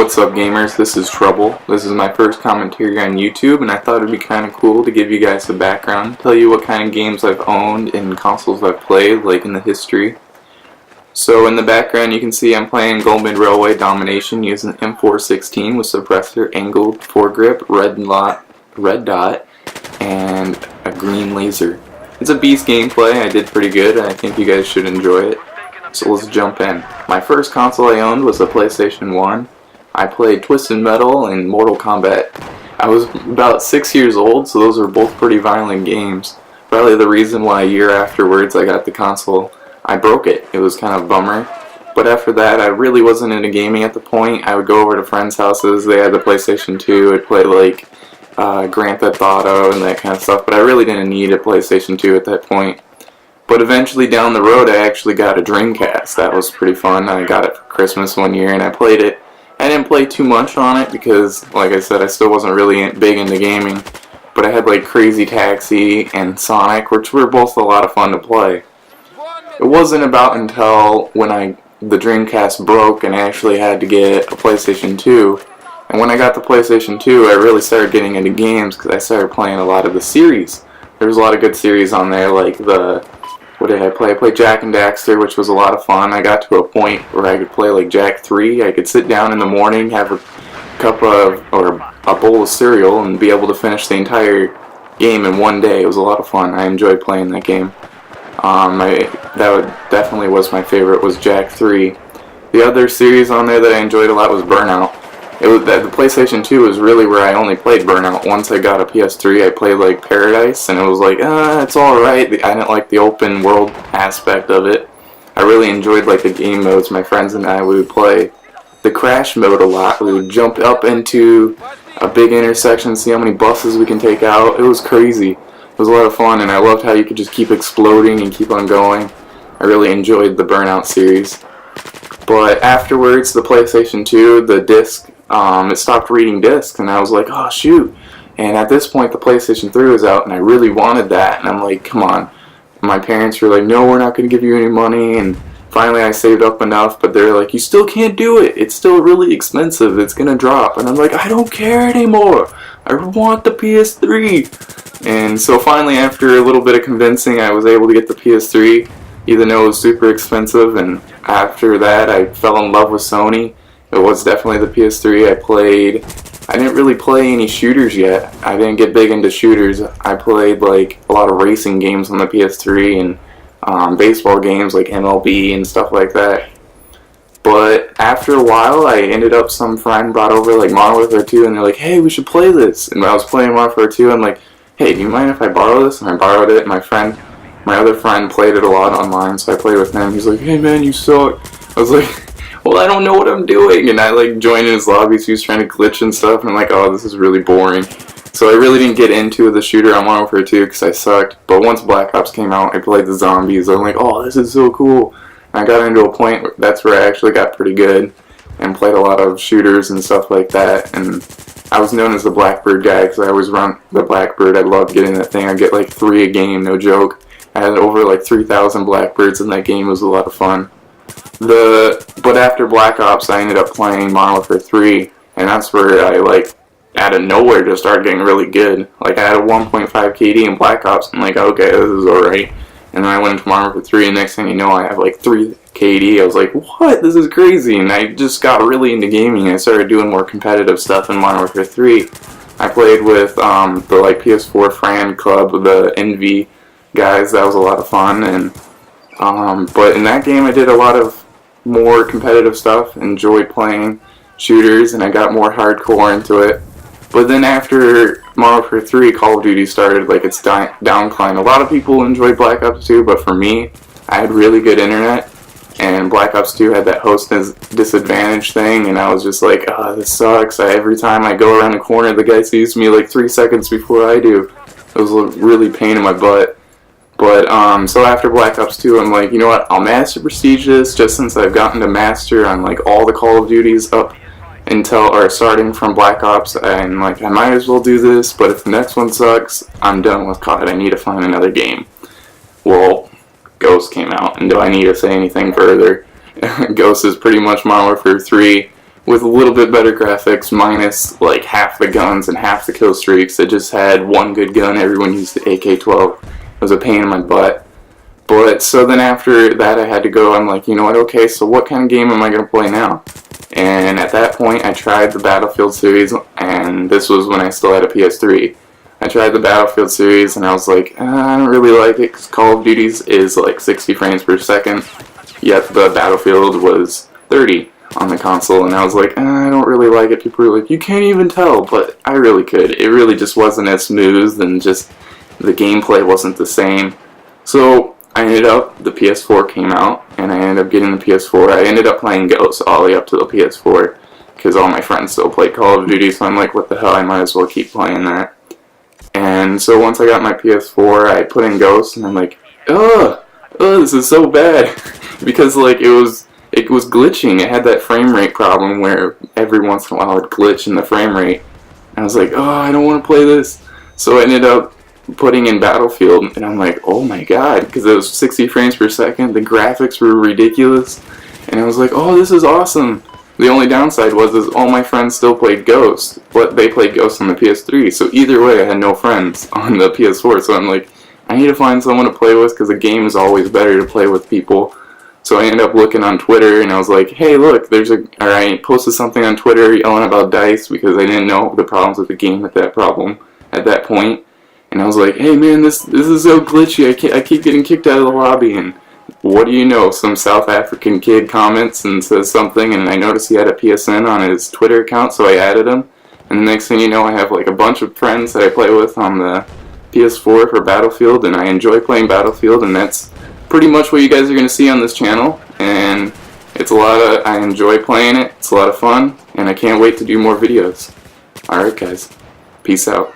What's up, gamers? This is Trouble. This is my first commentary on YouTube, and I thought it'd be kind of cool to give you guys a background, tell you what kind of games I've owned and consoles I've played, like in the history. So in the background you can see I'm playing Goldman Railway Domination using M416 with suppressor, angled, foregrip, red dot, and a green laser. It's a beast gameplay. I did pretty good, and I think you guys should enjoy it. So let's jump in. My first console I owned was a PlayStation 1. I played Twisted Metal and Mortal Kombat. I was about 6 years old, so those are both pretty violent games. Probably the reason why a year afterwards I got the console, I broke it. It was kind of a bummer. But after that, I really wasn't into gaming at the point. I would go over to friends' houses. They had the PlayStation 2. I'd play like Grand Theft Auto and that kind of stuff. But I really didn't need a PlayStation 2 at that point. But eventually down the road, I actually got a Dreamcast. That was pretty fun. I got it for Christmas one year and I played it. I didn't play too much on it because, like I said, I still wasn't really big into gaming. But I had like Crazy Taxi and Sonic, which were both a lot of fun to play. It wasn't about until when the Dreamcast broke and I actually had to get a PlayStation 2. And when I got the PlayStation 2, I really started getting into games because I started playing a lot of the series. There was a lot of good series on there, like what did I play? I played Jak and Daxter, which was a lot of fun. I got to a point where I could play like Jak 3. I could sit down in the morning, have a cup of, or a bowl of cereal, and be able to finish the entire game in one day. It was a lot of fun. I enjoyed playing that game. Definitely was my favorite, was Jak 3. The other series on there that I enjoyed a lot was Burnout. The PlayStation 2 was really where I only played Burnout. Once I got a PS3, I played like Paradise, and it was like, it's alright. I didn't like the open world aspect of it. I really enjoyed like the game modes. My friends and I would play the crash mode a lot. We would jump up into a big intersection, see how many buses we can take out. It was crazy. It was a lot of fun, and I loved how you could just keep exploding and keep on going. I really enjoyed the Burnout series. But afterwards, the PlayStation 2, the disc, it stopped reading discs, and I was like, oh shoot. And at this point, the PlayStation 3 was out, and I really wanted that, and I'm like, come on. My parents were like, no, we're not going to give you any money, and finally I saved up enough, but they're like, you still can't do it. It's still really expensive. It's going to drop. And I'm like, I don't care anymore. I want the PS3. And so finally, after a little bit of convincing, I was able to get the PS3, even though it was super expensive, and after that, I fell in love with Sony. It was definitely the PS3. I didn't really play any shooters yet. I didn't get big into shooters. I played like a lot of racing games on the PS3 and baseball games like MLB and stuff like that. But after a while, I ended up, some friend brought over like Modern Warfare 2, and they're like, hey, we should play this. And I was playing Modern Warfare 2, I'm like, hey, do you mind if I borrow this? And I borrowed it, and my other friend played it a lot online, so I played with him. He's like, hey man, you suck. I was like, well, I don't know what I'm doing. And I like joined in his lobby, so he was trying to glitch and stuff, and I'm like, oh, this is really boring. So I really didn't get into the shooter on Modern Warfare 2 because I sucked. But once Black Ops came out, I played the zombies. I'm like, oh, this is so cool. And I got into a point where that's where I actually got pretty good and played a lot of shooters and stuff like that. And I was known as the Blackbird guy because I always run the Blackbird. I loved getting that thing. I'd get like 3 a game, no joke. I had over like 3,000 Blackbirds in that game. It was a lot of fun. But after Black Ops, I ended up playing Modern Warfare 3, and that's where I like out of nowhere just started getting really good. Like I had a 1.5 KD in Black Ops. I'm like, okay, this is alright. And then I went into Modern Warfare 3, and next thing you know, I have like 3 KD. I was like, what? This is crazy. And I just got really into gaming. I started doing more competitive stuff in Modern Warfare 3. I played with the like PS4 Fran Club, the Envy guys. That was a lot of fun. And but in that game, I did a lot of more competitive stuff. Enjoyed playing shooters, and I got more hardcore into it. But then after Modern Warfare 3, Call of Duty started like its downcline. A lot of people enjoyed Black Ops 2, but for me, I had really good internet, and Black Ops 2 had that host disadvantage thing, and I was just like, oh, this sucks. Every time I go around the corner, the guy sees me like 3 seconds before I do. It was a really pain in my butt. But, so after Black Ops 2, I'm like, you know what, I'll Master Prestige this, just since I've gotten to Master on like all the Call of Duties up until, or starting from Black Ops, and like, I might as well do this, but if the next one sucks, I'm done with COD. I need to find another game. Well, Ghost came out, and do I need to say anything further? Ghost is pretty much Modern Warfare 3 with a little bit better graphics, minus like half the guns and half the kill streaks. It just had one good gun. Everyone used the AK-12. It was a pain in my butt. But so then after that I had to go, I'm like, you know what, okay, so what kind of game am I going to play now? And at that point I tried the Battlefield series, and this was when I still had a PS3. I tried the Battlefield series and I was like, I don't really like it because Call of Duty's is like 60 frames per second, yet the Battlefield was 30 on the console, and I was like, I don't really like it. People were like, you can't even tell, but I really could. It really just wasn't as smooth, and just the gameplay wasn't the same. So I ended up, the PS4 came out, and I ended up getting the PS4. I ended up playing Ghosts all the way up to the PS4, because all my friends still played Call of Duty, so I'm like, what the hell, I might as well keep playing that. And so once I got my PS4, I put in Ghosts, and I'm like, ugh, this is so bad, because like it was glitching. It had that frame rate problem where every once in a while it would glitch in the frame rate. And I was like, oh, I don't want to play this. So I ended up putting in Battlefield, and I'm like, oh my god, because it was 60 frames per second, the graphics were ridiculous, and I was like, oh, this is awesome. The only downside was is all my friends still played Ghost, but they played Ghost on the PS3, so either way I had no friends on the PS4, so I'm like, I need to find someone to play with, because a game is always better to play with people. So I ended up looking on Twitter, and I was like, hey, look, I posted something on Twitter yelling about DICE, because I didn't know the problems with the game at that point. And I was like, hey man, this is so glitchy, I keep getting kicked out of the lobby. And what do you know, some South African kid comments and says something, and I noticed he had a PSN on his Twitter account, so I added him. And the next thing you know, I have like a bunch of friends that I play with on the PS4 for Battlefield, and I enjoy playing Battlefield, and that's pretty much what you guys are going to see on this channel. And it's I enjoy playing it, it's a lot of fun, and I can't wait to do more videos. Alright guys, peace out.